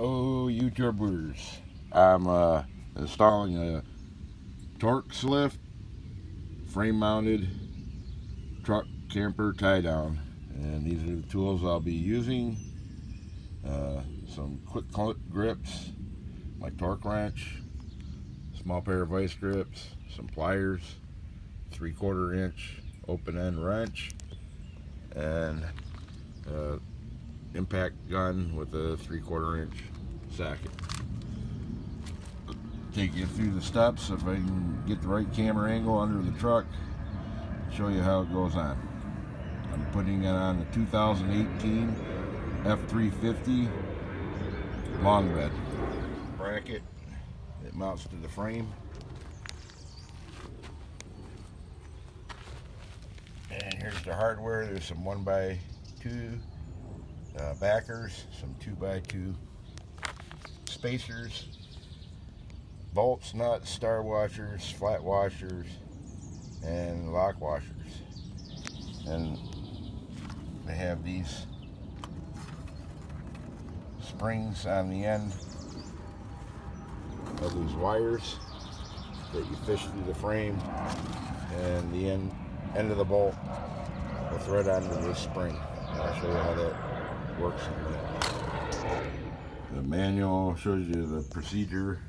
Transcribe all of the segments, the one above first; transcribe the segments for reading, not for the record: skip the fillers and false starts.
Oh, YouTubers, I'm installing a TorkLift frame-mounted truck camper tie-down, and these are the tools I'll be using. Some quick grips, my torque wrench, small pair of vice grips, some pliers, 3/4 inch open end wrench, and impact gun with a 3/4 inch socket. Take you through the steps if I can get the right camera angle under the truck, show you how it goes on. I'm putting it on the 2018 F350 long bed bracket. It mounts to the frame, and here's the hardware. There's some 1x2 backers, some 2x2 spacers, bolts, nuts, star washers, flat washers, and lock washers. And they have these springs on the end of these wires that you fish through the frame, and the end of the bolt will thread onto this spring. And I'll show you how that works in a minute. The manual shows you the procedure.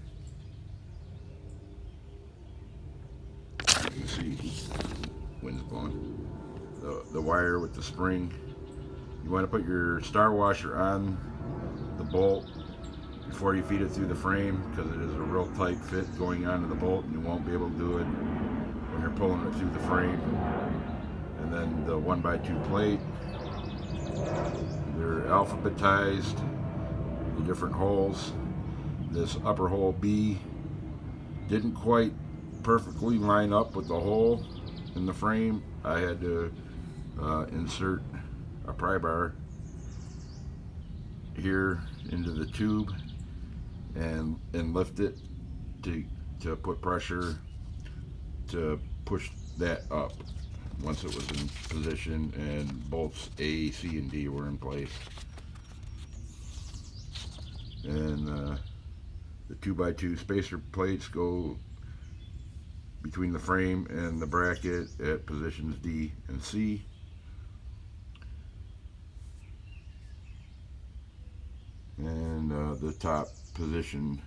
You can see wind's blowing. The wire with the spring. You want to put your star washer on the bolt before you feed it through the frame, because it is a real tight fit going onto the bolt, and you won't be able to do it when you're pulling it through the frame. And then the 1x2 plate, they're alphabetized, the different holes. This upper hole B didn't quite perfectly line up with the hole in the frame. I had to insert a pry bar here into the tube and lift it to put pressure to push that up once it was in position, and bolts A, C, and D were in place. And the 2x2 spacer plates go between the frame and the bracket at positions D and C. And the top position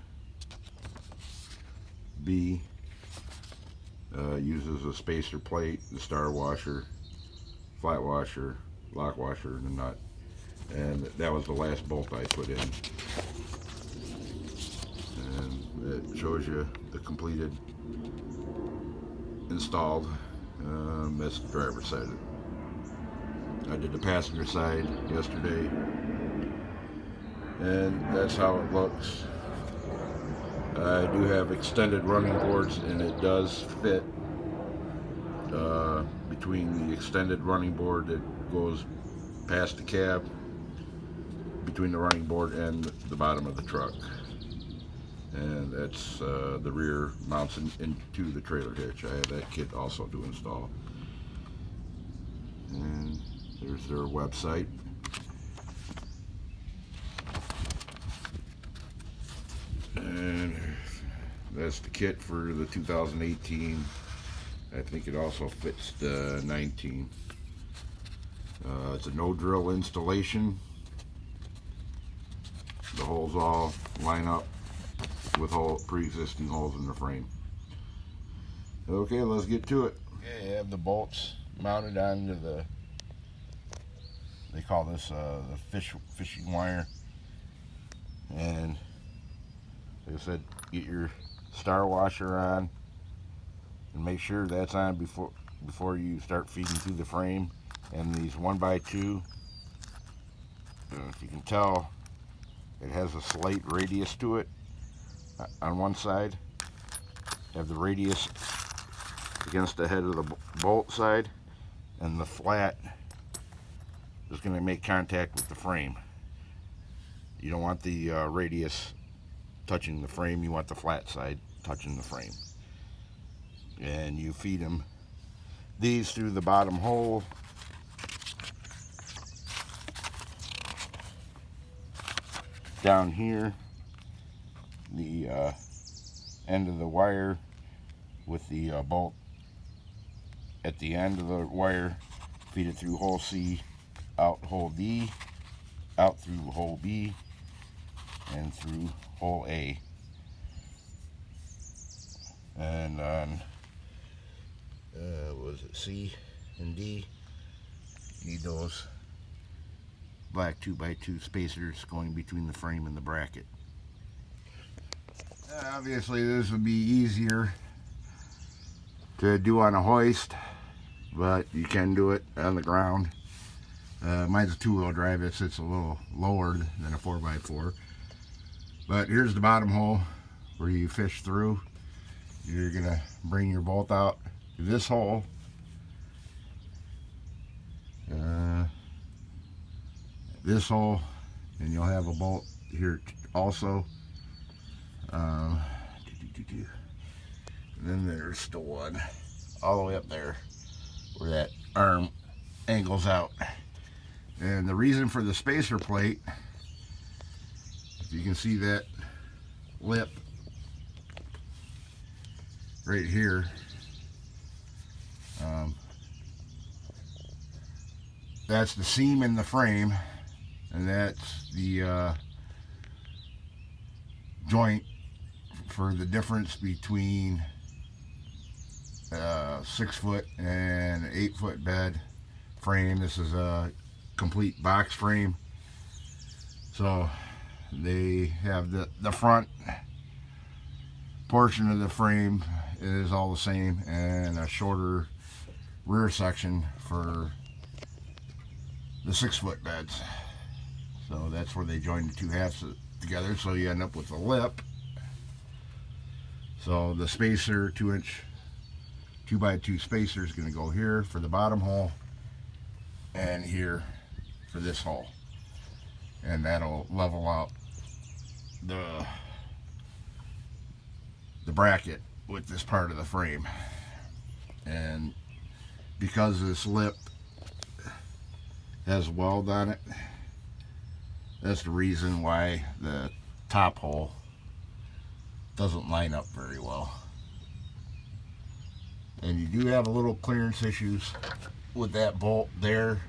B uses a spacer plate, the star washer, flat washer, lock washer, and a nut. And that was the last bolt I put in. And it shows you the completed installed. That's the driver's side. I did the passenger side yesterday, and that's how it looks. I do have extended running boards, and it does fit between the extended running board that goes past the cab, between the running board and the bottom of the truck. And that's the rear mounts into the trailer hitch. I have that kit also to install. And there's their website. And that's the kit for the 2018. I think it also fits the 19. It's a no drill installation. The holes all line up with pre-existing holes in the frame. Okay, let's get to it. Okay, you have the bolts mounted onto the, they call this the fishing wire. And like I said, get your star washer on and make sure that's on before you start feeding through the frame. And these 1x2, if you can tell, it has a slight radius to it on one side. Have the radius against the head of the bolt side, and the flat is going to make contact with the frame. You don't want the radius touching the frame, you want the flat side touching the frame. And you feed them these through the bottom hole. down here, the end of the wire with the bolt at the end of the wire, feed it through hole C, out hole D, out through hole B, and through hole A. And on was it C and D, need those black 2x2 spacers going between the frame and the bracket. Obviously this would be easier to do on a hoist, but you can do it on the ground. Mine's a two-wheel drive. It sits a little lower than a 4x4. But here's the bottom hole where you fish through. You're gonna bring your bolt out to this hole. This hole, and you'll have a bolt here also. And then there's the one all the way up there where that arm angles out. And the reason for the spacer plate, if you can see that lip right here, that's the seam in the frame, and that's the joint for the difference between 6 foot and 8 foot bed frame. This is a complete box frame, so they have the front portion of the frame is all the same, and a shorter rear section for the 6 foot beds. So that's where they join the two halves together, so you end up with a lip. So the spacer, 2-inch 2x2 spacer, is going to go here for the bottom hole and here for this hole, and that'll level out the bracket with this part of the frame. And because this lip has weld on it, that's the reason why the top hole doesn't line up very well. And you do have a little clearance issues with that bolt there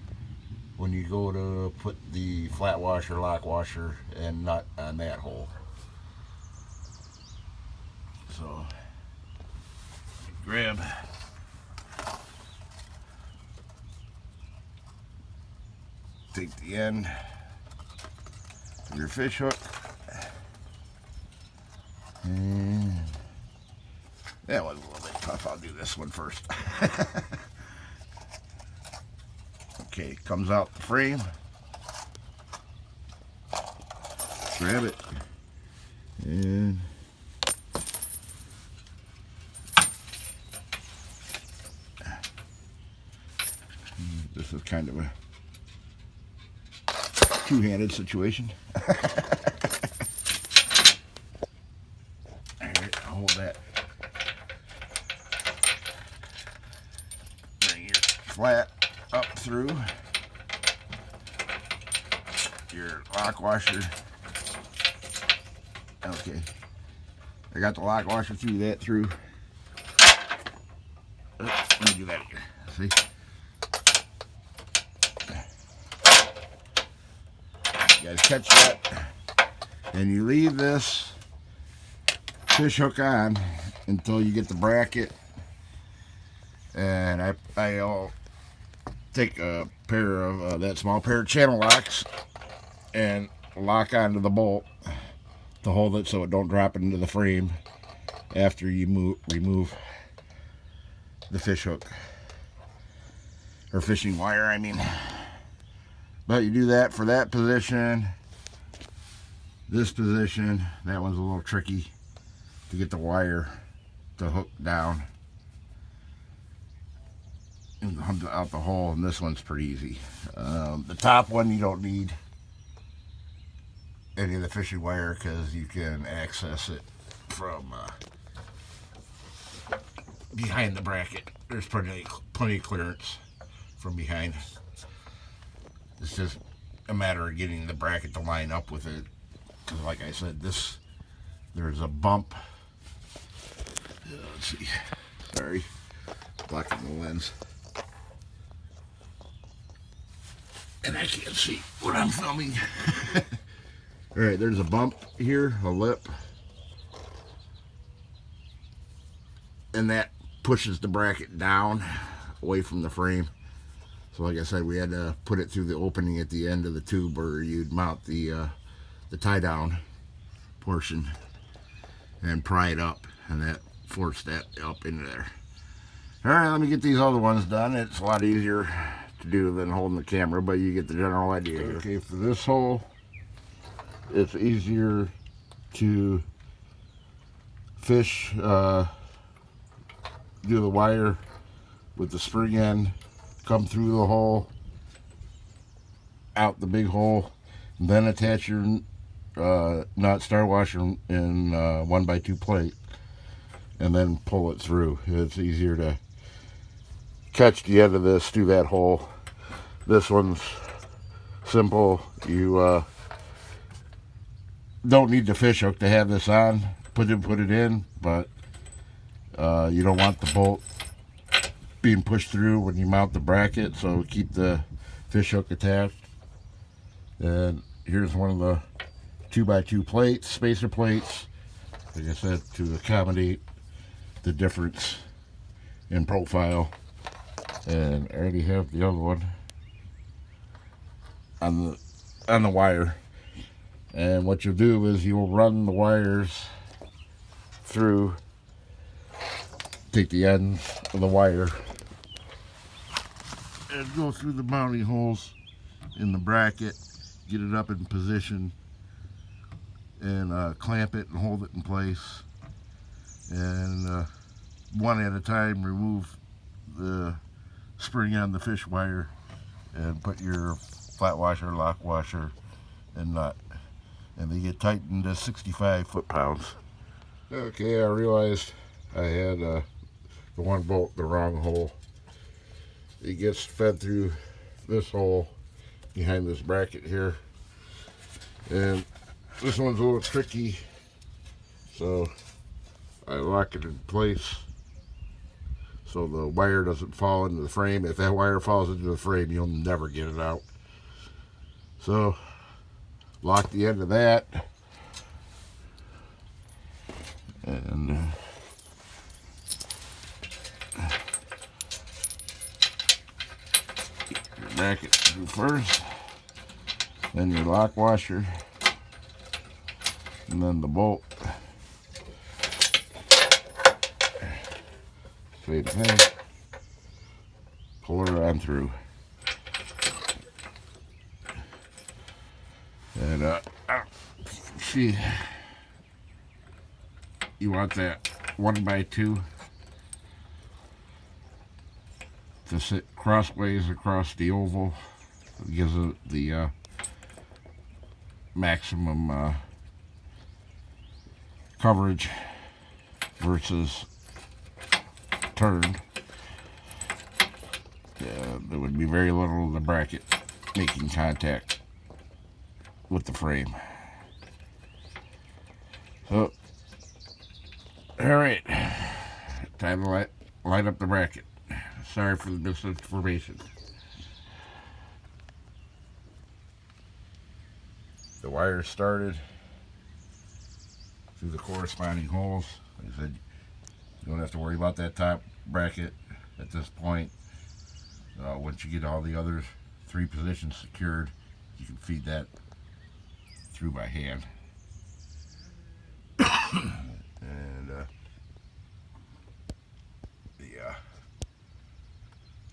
when you go to put the flat washer, lock washer, and nut on that hole. So grab take the end of your fish hook, and that one's a little bit tough. I'll do this one first. Okay, comes out the frame. Grab it, and this is kind of a two-handed situation. Alright, hold that. Bring your flat up through your lock washer. Okay, I got the lock washer through that through. Let me do that again. See? You guys catch that? And you leave this fish hook on until you get the bracket. And I'll take a pair of that small pair of channel locks and lock onto the bolt to hold it so it don't drop into the frame after you remove the fish hook, or fishing wire, I mean. But you do that for that position, this position. That one's a little tricky to get the wire to hook down and out the hole, and this one's pretty easy. The top one, you don't need any of the fishing wire because you can access it from behind the bracket. There's plenty of clearance from behind. It's just a matter of getting the bracket to line up with it because like I said, there's a bump. Let's see. Sorry, blocking the lens. And I can't see what I'm filming. Alright, there's a bump here, a lip. And that pushes the bracket down away from the frame. So like I said, we had to put it through the opening at the end of the tube where you'd mount the tie down portion and pry it up, and that forced that up into there. Alright, let me get these other ones done. It's a lot easier to do than holding the camera, but you get the general idea here. Okay, for this hole, it's easier to fish, do the wire with the spring end, come through the hole, out the big hole, and then attach your nut star washer in 1x2 plate, and then pull it through. It's easier to catch the end of this through that hole. This one's simple. You don't need the fish hook to have this on. Put it in, but you don't want the bolt being pushed through when you mount the bracket, so keep the fish hook attached. And here's one of the 2x2 plates, spacer plates, like I said, to accommodate the difference in profile. And I already have the other one on the wire. And what you'll do is you'll run the wires through, take the ends of the wire and go through the mounting holes in the bracket, get it up in position, and clamp it and hold it in place. And one at a time, remove the spring on the fish wire and put your flat washer, lock washer, and nut. And they get tightened to 65 foot-pounds. Okay, I realized I had the one bolt the wrong hole. It gets fed through this hole behind this bracket here. And this one's a little tricky, so I lock it in place so the wire doesn't fall into the frame. If that wire falls into the frame, you'll never get it out. So lock the end of that, and your bracket through first, then your lock washer, and then the bolt. Same thing. Pull it on through. And see, you want that 1x2 to sit crossways across the oval. It gives it the maximum coverage versus turned. There would be very little of the bracket making contact with the frame. So, alright, time to light up the bracket. Sorry for the misinformation. The wire started through the corresponding holes. Like I said, you don't have to worry about that top bracket at this point. Once you get all the other 3 positions secured, you can feed that through by hand. And the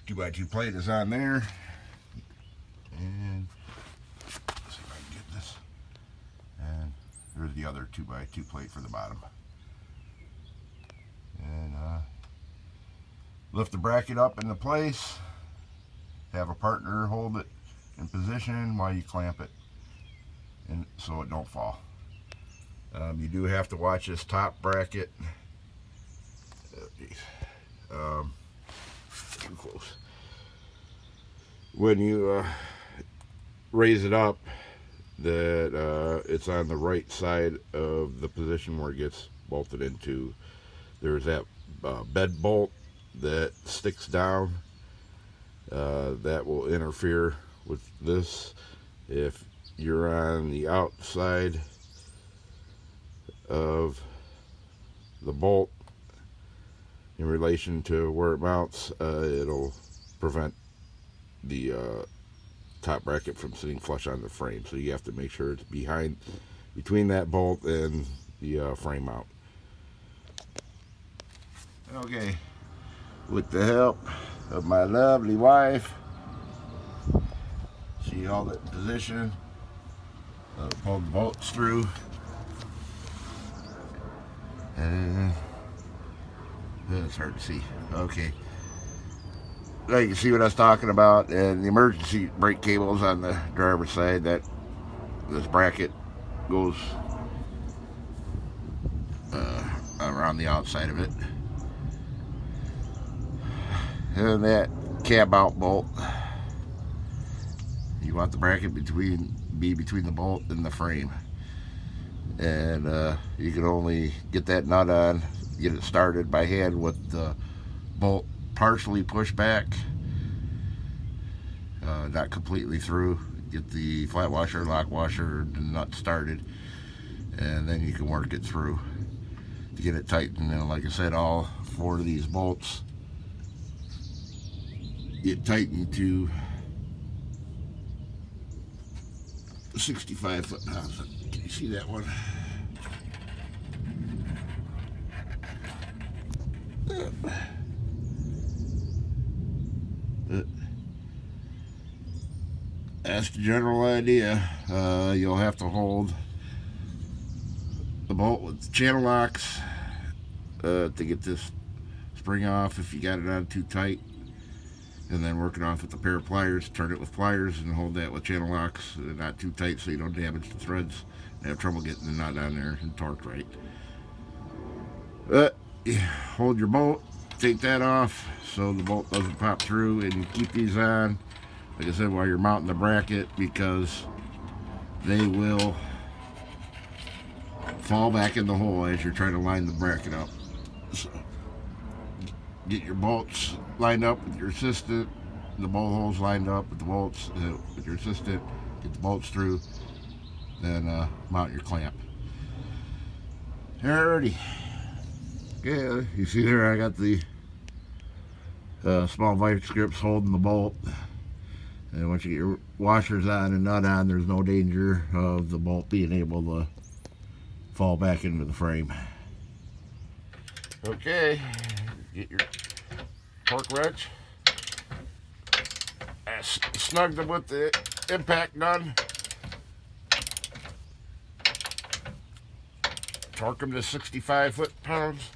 2x2 plate is on there. And let's see if I can get this. And there's the other 2x2 plate for the bottom. And lift the bracket up into place. Have a partner hold it in position while you clamp it, and so it don't fall. You do have to watch this top bracket. Too close. When you raise it up, that it's on the right side of the position where it gets bolted into. There's that bed bolt that sticks down that will interfere with this. If you're on the outside of the bolt in relation to where it mounts, it'll prevent the top bracket from sitting flush on the frame. So you have to make sure it's between that bolt and the frame mount. Okay, with the help of my lovely wife, she held it in position, pulled the bolts through, and it's hard to see. Okay, now you can see what I was talking about, and the emergency brake cables on the driver's side. That this bracket goes around the outside of it, and that cab out bolt. You want the bracket be between the bolt and the frame, and you can only get that nut on, get it started by hand with the bolt partially pushed back, not completely through. Get the flat washer, lock washer, and nut started, and then you can work it through to get it tightened. And like I said, all 4 of these bolts get tightened to 65 foot-pounds. Can you see that one? That's the general idea. You'll have to hold the bolt with channel locks to get this spring off if you got it on too tight, and then work it off with a pair of pliers. Turn it with pliers and hold that with channel locks, not too tight so you don't damage the threads and have trouble getting the nut on there and torqued right. Hold your bolt, take that off so the bolt doesn't pop through, and you keep these on, like I said, while you're mounting the bracket, because they will fall back in the hole as you're trying to line the bracket up. So get your bolts lined up with your assistant, the bolt holes lined up with the bolts with your assistant, get the bolts through, then mount your clamp. Alrighty. Yeah, you see there I got the small vice grips holding the bolt, and once you get your washers on and nut on, there's no danger of the bolt being able to fall back into the frame. Okay, get your torque wrench, snug them with the impact gun, torque them to 65 foot-pounds.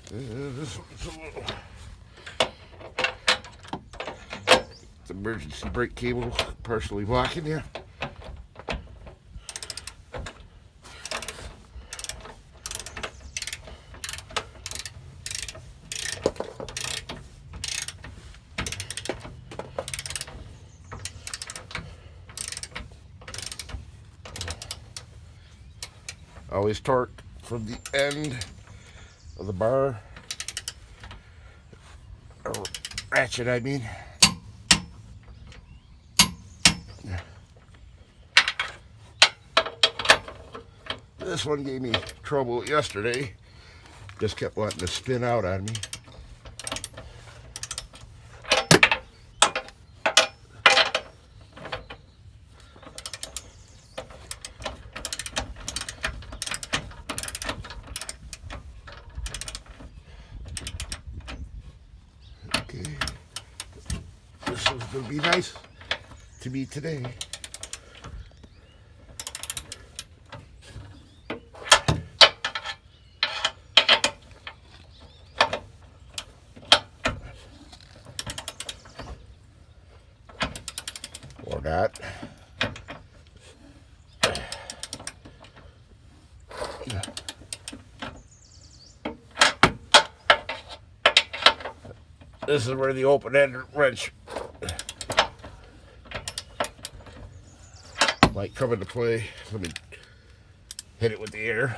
This one's a little. The emergency brake cable partially blocking you. Always torque from the end of the bar, or ratchet I mean. This one gave me trouble yesterday, just kept wanting to spin out on me. So it's going to be nice to me today. Or not. This is where the open-ended wrench might come into play. Let me hit it with the air.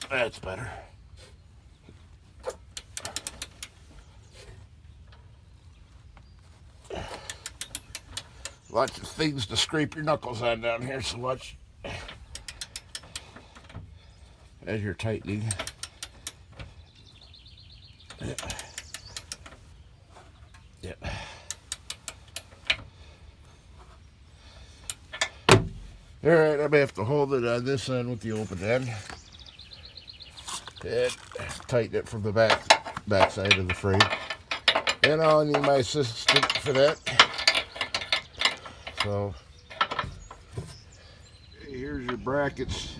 That's better. Lots of things to scrape your knuckles on down here, so watch as you're tightening. Yep. All right, I may have to hold it on this end with the open end and tighten it from the back side of the frame. And I'll need my assistant for that. So here's your brackets,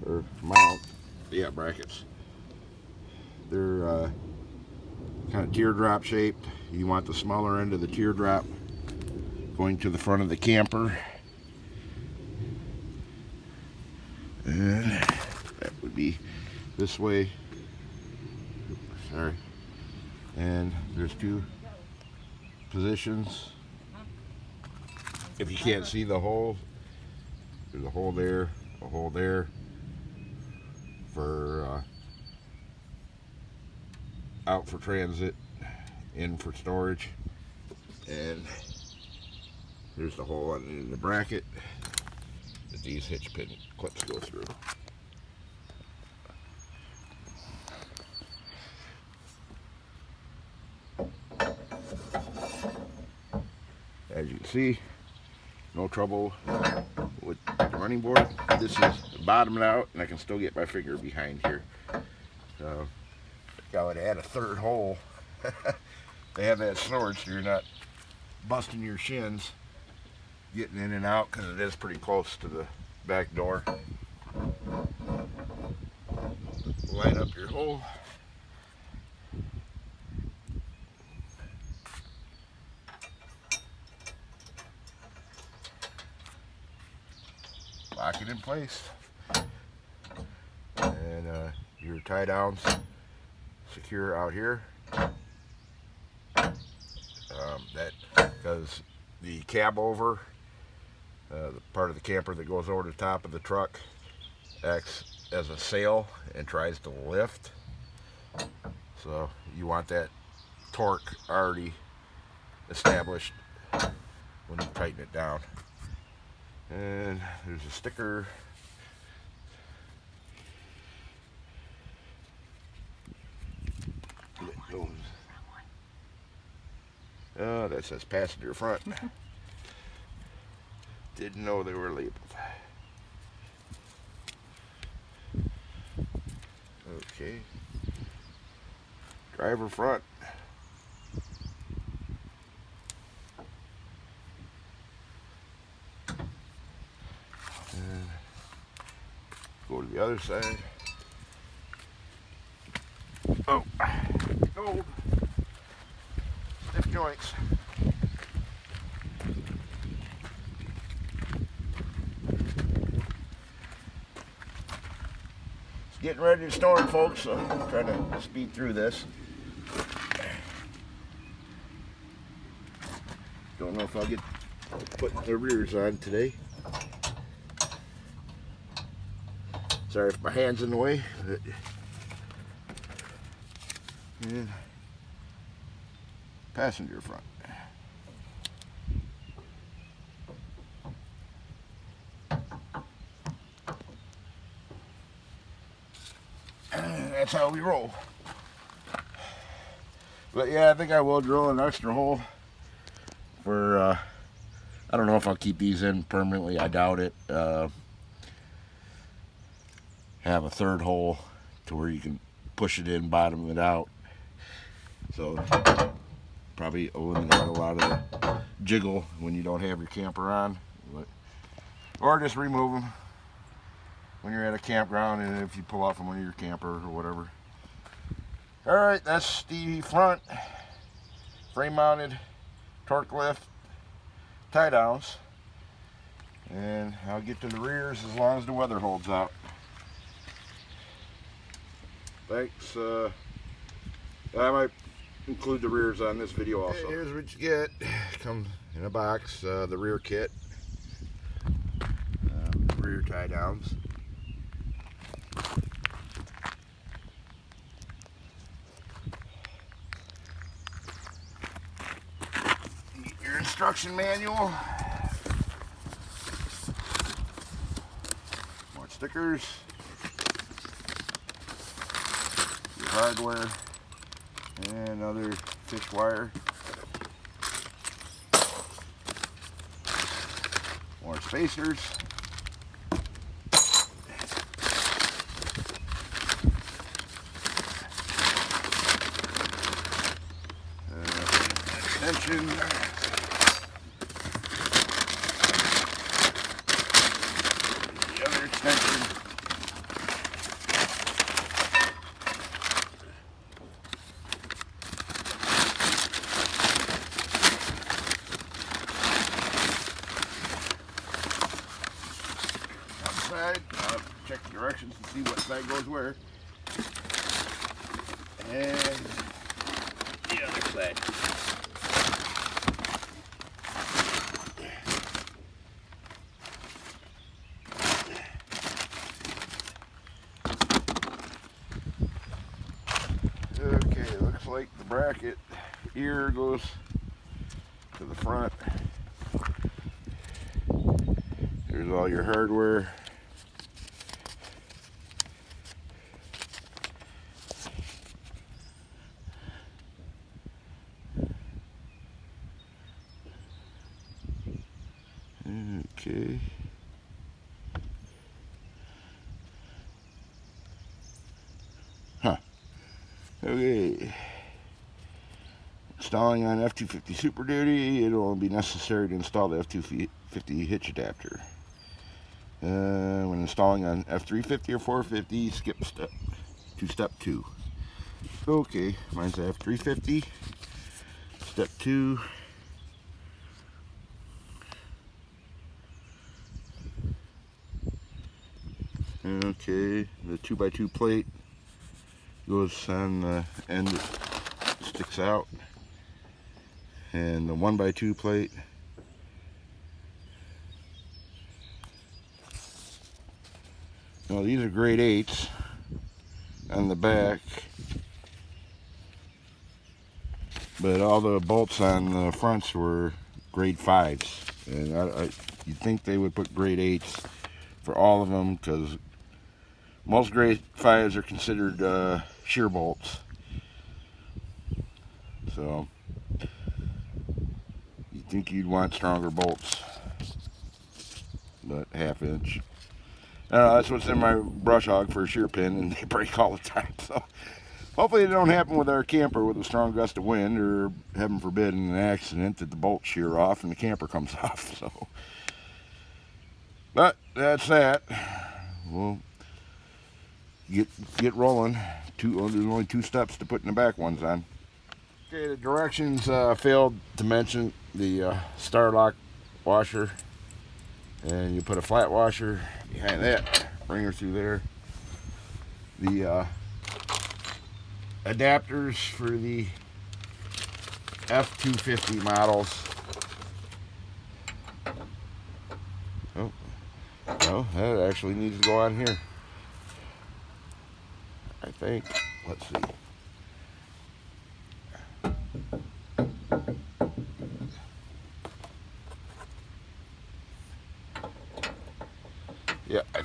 or mount. Yeah, brackets. They're kind of teardrop shaped. You want the smaller end of the teardrop going to the front of the camper, and that would be this way. Sorry. And there's two positions. If you can't see the hole, there's a hole there, a hole there for out for transit, in for storage, and there's the hole in the bracket that these hitch pin clips go through. As you can see, no trouble with the running board. This is bottomed out, and I can still get my finger behind here. So I would add a third hole. They have that storage so you're not busting your shins getting in and out, because it is pretty close to the back door. Line up your hole. Lock it in place. And your tie downs secure out here. That does the cab over, the part of the camper that goes over the top of the truck, acts as a sail and tries to lift. So you want that torque already established when you tighten it down. And there's a sticker. Oh, that says passenger front. Didn't know they were labeled. Okay. Driver front. And go to the other side. Oh, no. Stiff joints. It's getting ready to storm, folks, so I'm trying to speed through this. Don't know if I'll get putting the rears on today. Sorry if my hand's in the way, but and passenger front. And that's how we roll. But yeah, I think I will drill an extra hole for, I don't know if I'll keep these in permanently, I doubt it. Have a third hole to where you can push it in, bottom it out. So probably eliminate a lot of the jiggle when you don't have your camper on. Or just remove them when you're at a campground and if you pull off from one of your camper or whatever. Alright, that's the front frame mounted TorkLift tie downs. And I'll get to the rears as long as the weather holds out. Thanks. I might include the rears on this video also. Okay, here's what you get. Comes in a box, the rear kit. Rear tie downs. Your instruction manual. More stickers. Your hardware. And other fish wire. More spacers. Extension. The other extension. Outside, I'll check the directions to see what side goes where. And the other side. Okay, looks like the bracket ear goes to the front. Here's all your hardware. Okay. Okay. Installing on F250 Super Duty, it will be necessary to install the F250 hitch adapter. When installing on F350 or 450, skip step to step 2. Okay, mine's the F350. Step 2. Okay, the 2x2 plate goes on the end that sticks out, and the 1x2 plate now these are grade 8s on the back, but all the bolts on the fronts were grade 5s, and you'd think they would put grade 8s for all of them, because most grade 5s are considered shear bolts. So you'd think you'd want stronger bolts, but 1/2 inch. I don't know, that's what's in my brush hog for a shear pin, and they break all the time. So hopefully it don't happen with our camper with a strong gust of wind, or heaven forbid in an accident that the bolts shear off and the camper comes off. So, but that's that. We'll get rolling. There's only 2 steps to putting the back ones on. Okay, the directions failed to mention the star lock washer, and you put a flat washer behind that, bring her through there. The adapters for the F250 models. Oh, no, that actually needs to go on here, I think. Let's see.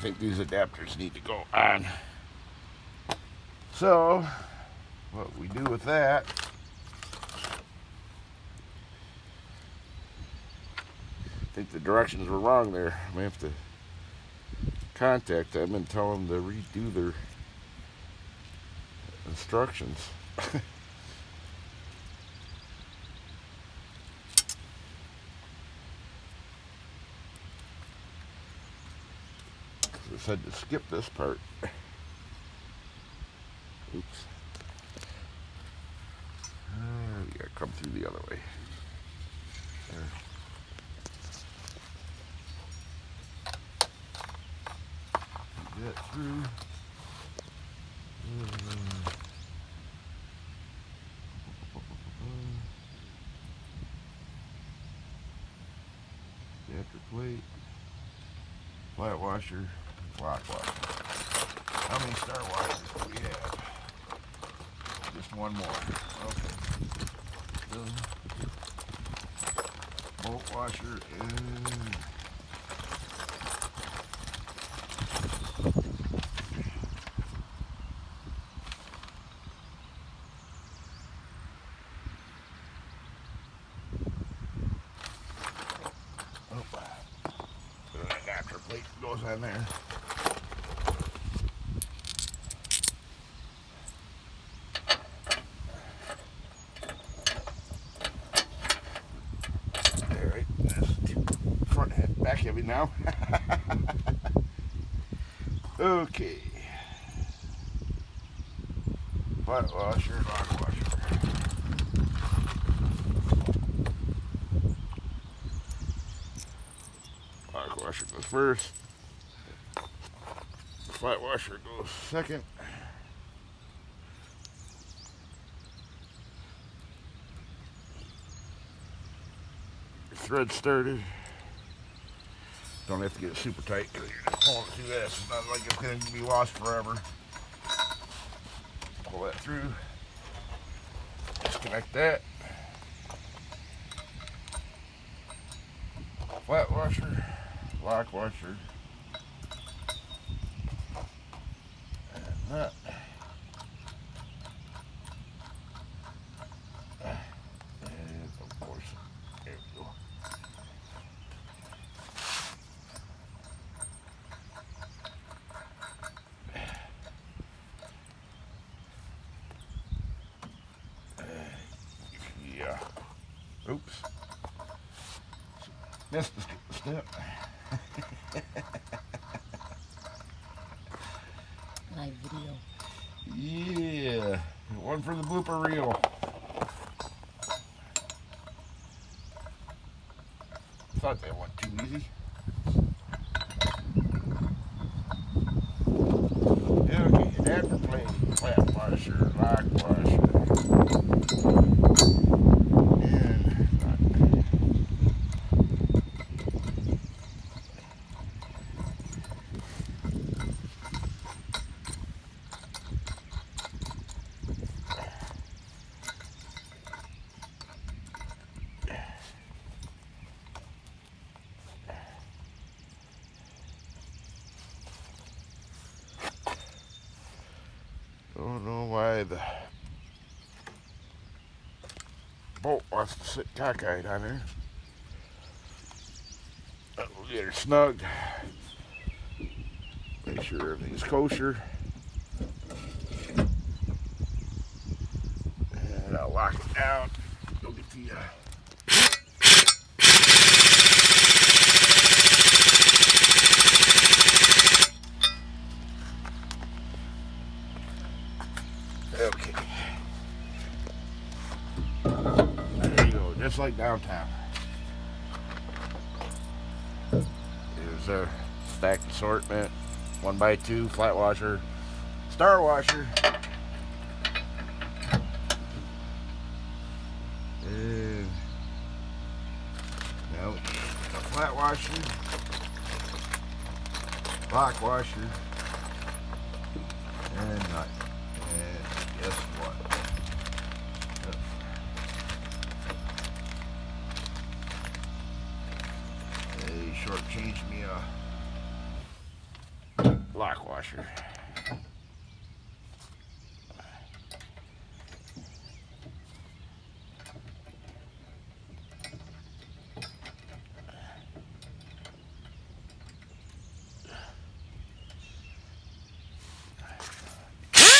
think these adapters need to go on. So, what we do with that, I think the directions were wrong there. I may have to contact them and tell them to redo their instructions. I said to skip this part. Oops. We gotta come through the other way. There. Get through. Adapter plate. Flat washer. Lock washer. How many star washers do we have? Just one more. Okay. Bolt washer and an adapter plate goes on there. Back heavy now. Okay. Flat washer, lock washer. Lock washer goes first. Flat washer goes second. Thread started. Don't have to get it super tight because you're just pulling it through this. It's not like it's going to be lost forever. Pull that through. Disconnect that. Flat washer, lock washer, and that. And of course, there we go. Oops. Missed the step. Live video. Yeah. One for the blooper reel. Thought that went too easy. Okay, adapter plate, flat washer, lock washer. Don't know why the bolt wants to sit cockeyed on there. But we'll get her snugged. Make sure everything's kosher. And I'll lock it down. Go get the okay. There you go, just like downtown. Here's our stacked assortment. 1x2 flat washer, star washer. And now a flat washer, lock washer, and nut. And guess what? They shortchanged me a washer.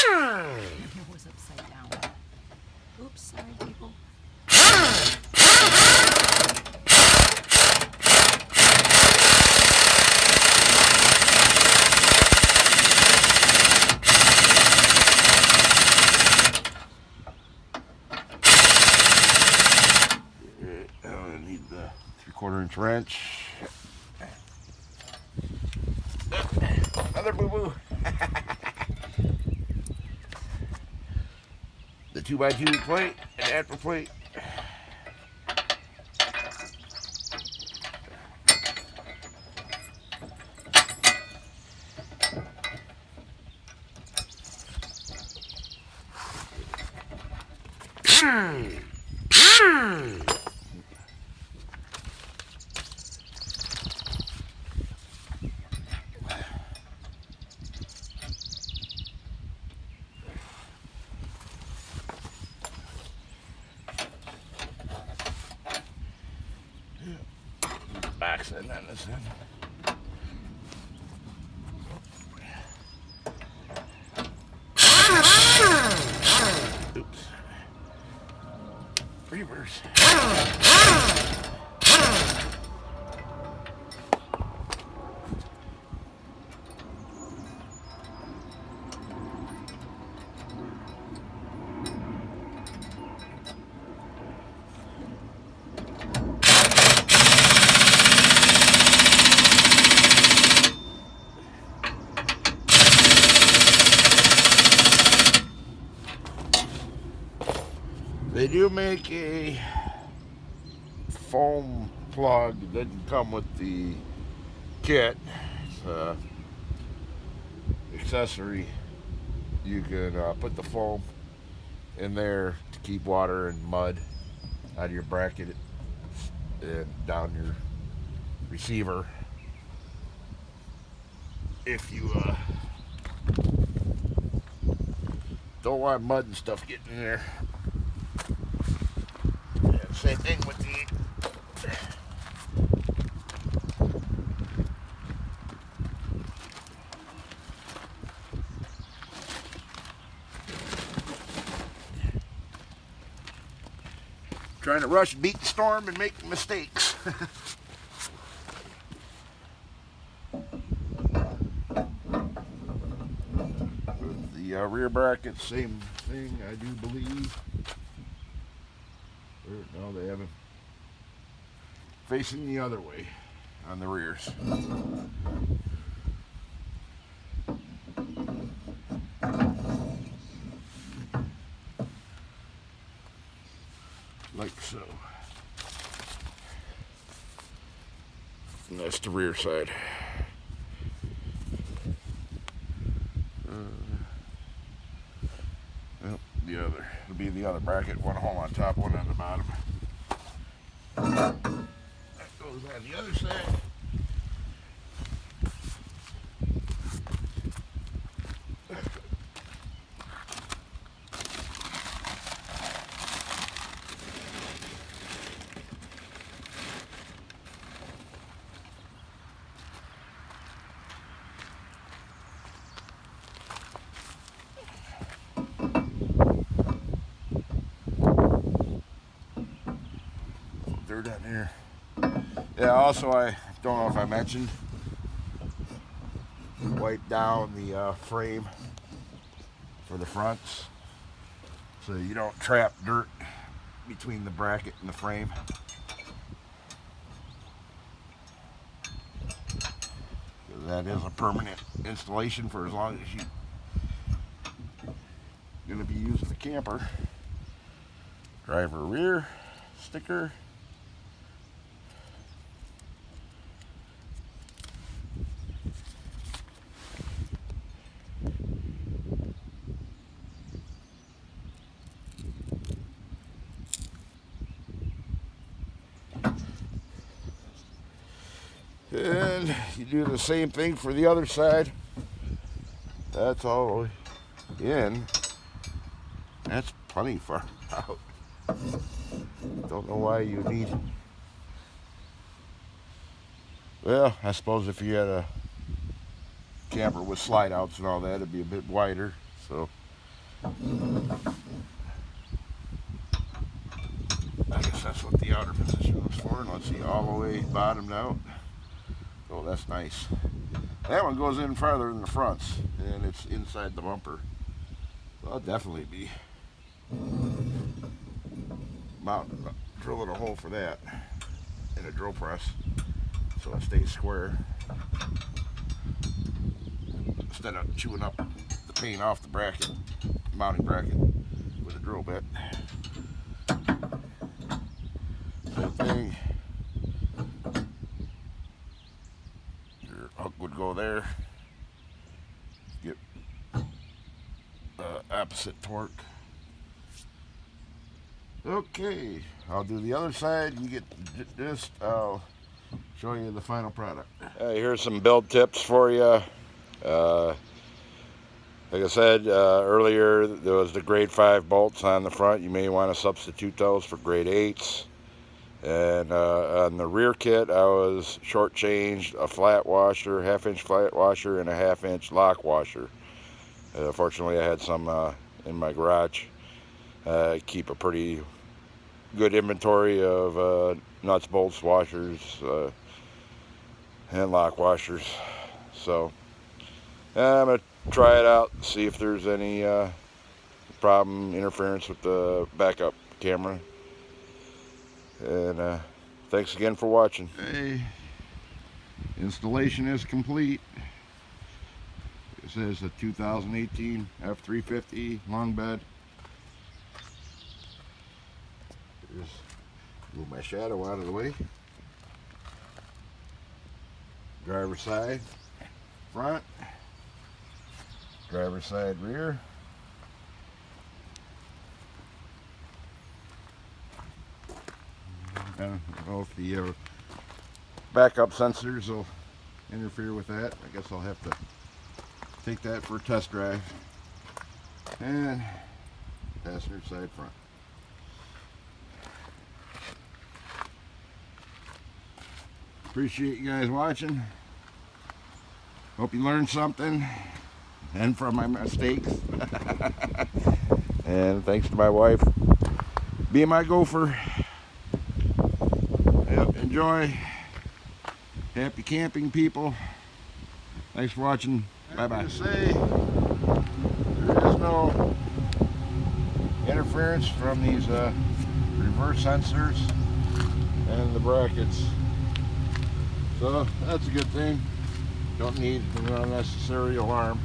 It was upside down. Oops, sorry, people. I need the 3/4 inch wrench. Another boo-boo. The 2x2 plate and after plate. Backside on this end. Oops. Reverse. They do make a foam plug. It doesn't come with the kit. It's an accessory. You can put the foam in there to keep water and mud out of your bracket and down your receiver. If you don't want mud and stuff getting in there. And same thing with the trying to rush, beat the storm, and make mistakes. The rear bracket, same thing, I do believe. No, they haven't. Facing the other way on the rears. Like so. And that's the rear side. Well, the other. It'll be the other bracket. One hole on top, one on the bottom. That goes on the other side. Dirt on here. Yeah, also I don't know if I mentioned, wipe down the frame for the fronts so you don't trap dirt between the bracket and the frame. That is a permanent installation for as long as you're going to be using the camper. Driver rear sticker. And you do the same thing for the other side. that's all in. That's plenty far out. Don't know why you need. Well, I suppose if you had a camper with slide outs and all that, it'd be a bit wider. So I guess that's what the outer position was for. And let's see, all the way bottomed out. Oh, that's nice. That one goes in farther than the fronts, and it's inside the bumper. So I'll definitely be drilling a hole for that in a drill press so it stays square instead of chewing up the paint off the bracket, mounting bracket with a drill bit. Same thing. Your hook would go there. Get opposite torque. Okay, I'll do the other side. You get this. I'll show you the final product. Here's some build tips for you. Like I said earlier, there was the grade 5 bolts on the front. You may want to substitute those for grade 8s. And on the rear kit, I was shortchanged a flat washer, 1/2-inch flat washer, and a 1/2-inch lock washer. Fortunately, I had some in my garage. I keep a pretty good inventory of nuts, bolts, washers, and lock washers. So I'm going to try it out, see if there's any problem, interference with the backup camera. And thanks again for watching. Hey, installation is complete. This is a 2018 F350 long bed. Just move my shadow out of the way. Driver's side front, driver's side rear. I don't know if the backup sensors will interfere with that. I guess I'll have to take that for a test drive. And passenger side front. Appreciate you guys watching. Hope you learned something and from my mistakes. And thanks to my wife being my gopher. Yep, enjoy. Happy camping, people. Thanks for watching. Bye-bye. To say, there is no interference from these reverse sensors and the brackets. So that's a good thing. Don't need an unnecessary alarm.